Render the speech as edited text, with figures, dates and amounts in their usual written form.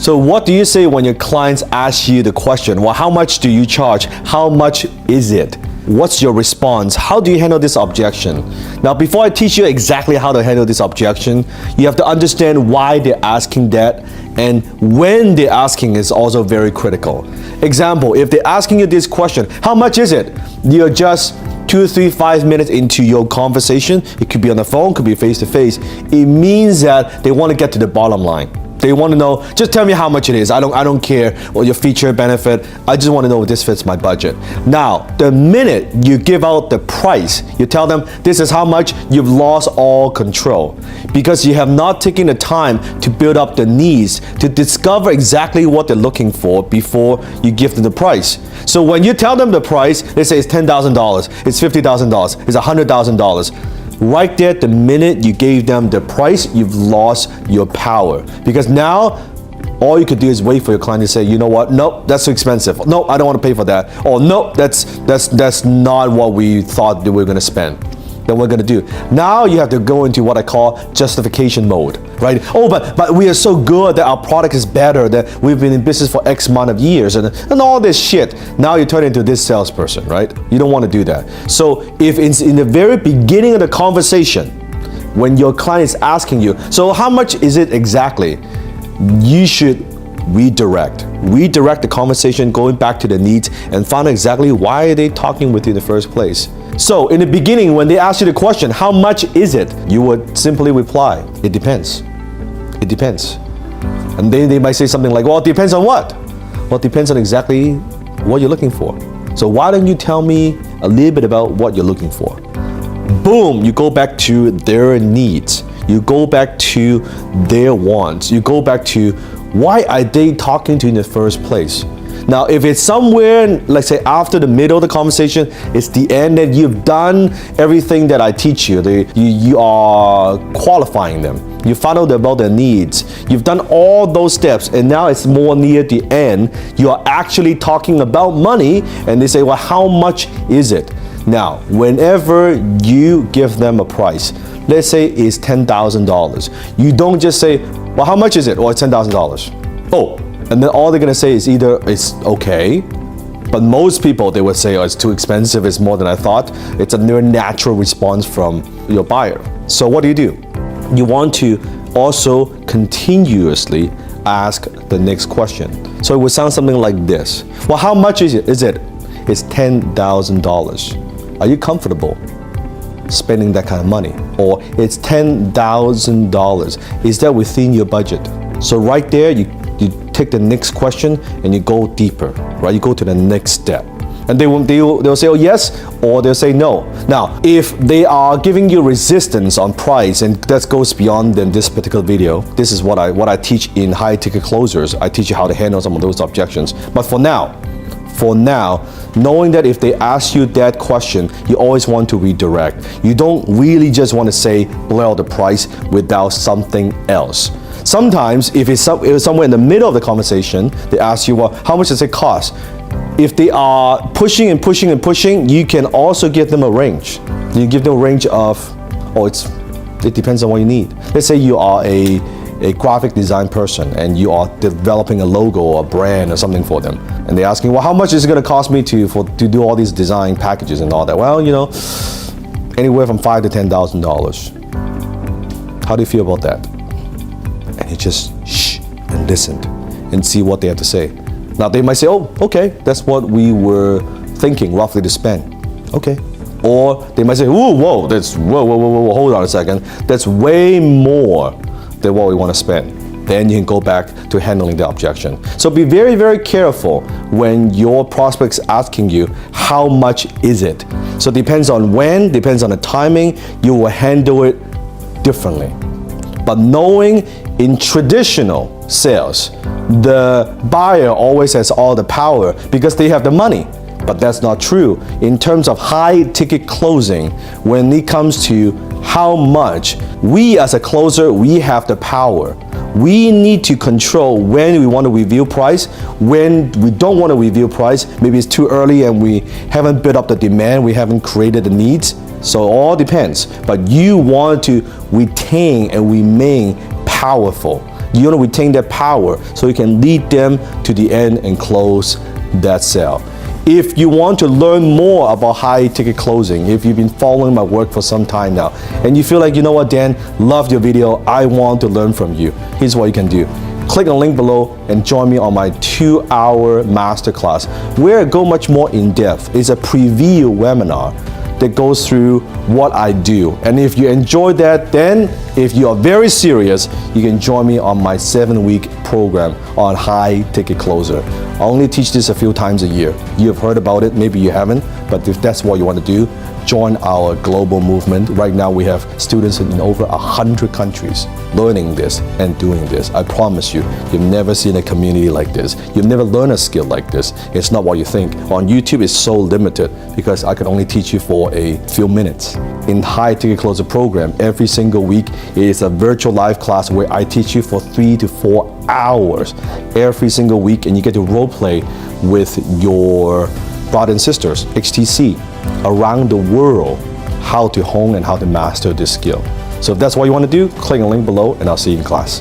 So what do you say when your clients ask you the question, well, how much do you charge? How much is it? What's your response? How do you handle this objection? Now, before I teach you exactly how to handle this objection, you have to understand why they're asking that, and when they're asking is also very critical. Example, if they're asking you this question, how much is it? You're just 2, 3, 5 minutes into your conversation. It could be on the phone, could be face to face. It means that they want to get to the bottom line. They want to know, just tell me how much it is. I don't care what your feature benefit. I just want to know if this fits my budget. Now, the minute you give out the price, you tell them this is how much, you've lost all control, because you have not taken the time to build up the needs, to discover exactly what they're looking for before you give them the price. So when you tell them the price, they say it's $10,000, it's $50,000, it's $100,000. Right there, the minute you gave them the price, you've lost your power. Because now, all you could do is wait for your client to say, you know what, nope, that's too expensive. Nope, I don't want to pay for that. Or nope, that's not what we thought that we were going to spend. Then we're going to do. Now you have to go into what I call justification mode, right? Oh, but we are so good that our product is better, that we've been in business for X amount of years and all this shit. Now you turn into this salesperson, right? You don't want to do that. So if it's in the very beginning of the conversation, when your client is asking you, so how much is it exactly? You should redirect the conversation, going back to the needs, and find out exactly why are they talking with you in the first place. So in the beginning, when they ask you the question, how much is it? You would simply reply, it depends. It depends. And then they might say something like, well, it depends on what? Well, it depends on exactly what you're looking for. So why don't you tell me a little bit about what you're looking for? Boom, you go back to their needs. You go back to their wants. You go back to why are they talking to you in the first place? Now, if it's somewhere, let's say after the middle of the conversation, it's the end that you've done everything that I teach you. You are qualifying them. You found out about their needs. You've done all those steps, and now it's more near the end. You are actually talking about money, and they say, well, how much is it? Now, whenever you give them a price, let's say it's $10,000. You don't just say, well, how much is it? Or it's $10,000. Oh, and then all they're gonna say is either it's okay, but most people, they would say, oh, it's too expensive, it's more than I thought. It's a very natural response from your buyer. So what do? You want to also continuously ask the next question. So it would sound something like this. Well, how much is it? It's $10,000. Are you comfortable spending that kind of money? Or it's $10,000. Is that within your budget? So right there, you take the next question and you go deeper, right? You go to the next step. And they'll say, oh, yes, or they'll say no. Now, if they are giving you resistance on price, and that goes beyond than this particular video, this is what I teach in high ticket closers. I teach you how to handle some of those objections. But for now, knowing that if they ask you that question, you always want to redirect. You don't really just want to say, blow out the price without something else. Sometimes, if it's somewhere in the middle of the conversation, they ask you, well, how much does it cost? If they are pushing and pushing and pushing, you can also give them a range. You give them a range of, it depends on what you need. Let's say you are a graphic design person and you are developing a logo or a brand or something for them. And they're asking, well, how much is it going to cost me to do all these design packages and all that? Well, anywhere from $5,000 to $10,000. How do you feel about that? And you just shh and listen and see what they have to say. Now they might say, oh, okay, that's what we were thinking roughly to spend. Okay. Or they might say, whoa, hold on a second. That's way more than what we want to spend. Then you can go back to handling the objection. So be very, very careful when your prospect's asking you, how much is it? So it depends on when, depends on the timing, you will handle it differently. But knowing in traditional sales, the buyer always has all the power because they have the money. But that's not true. In terms of high ticket closing, when it comes to how much, we as a closer, we have the power. We need to control when we want to reveal price, when we don't want to reveal price. Maybe it's too early and we haven't built up the demand, we haven't created the needs. So it all depends. But you want to retain and remain powerful. You want to retain their power so you can lead them to the end and close that sale. If you want to learn more about high ticket closing, if you've been following my work for some time now, and you feel like, you know what, Dan, loved your video, I want to learn from you, here's what you can do. Click on the link below and join me on my 2-hour masterclass where I go much more in depth. It's a preview webinar that goes through what I do. And if you enjoy that, then if you are very serious, you can join me on my 7-week program on high ticket closer. I only teach this a few times a year. You've heard about it, maybe you haven't, but if that's what you want to do, join our global movement. Right now we have students in over 100 countries learning this and doing this. I promise you, you've never seen a community like this. You've never learned a skill like this. It's not what you think. On YouTube, it's so limited because I can only teach you for a few minutes. In High Ticket Closer program, every single week is a virtual live class where I teach you for 3 to 4 hours every single week, and you get to role play with your brothers and sisters, HTC, around the world, how to hone and how to master this skill. So if that's what you want to do, click on the link below and I'll see you in class.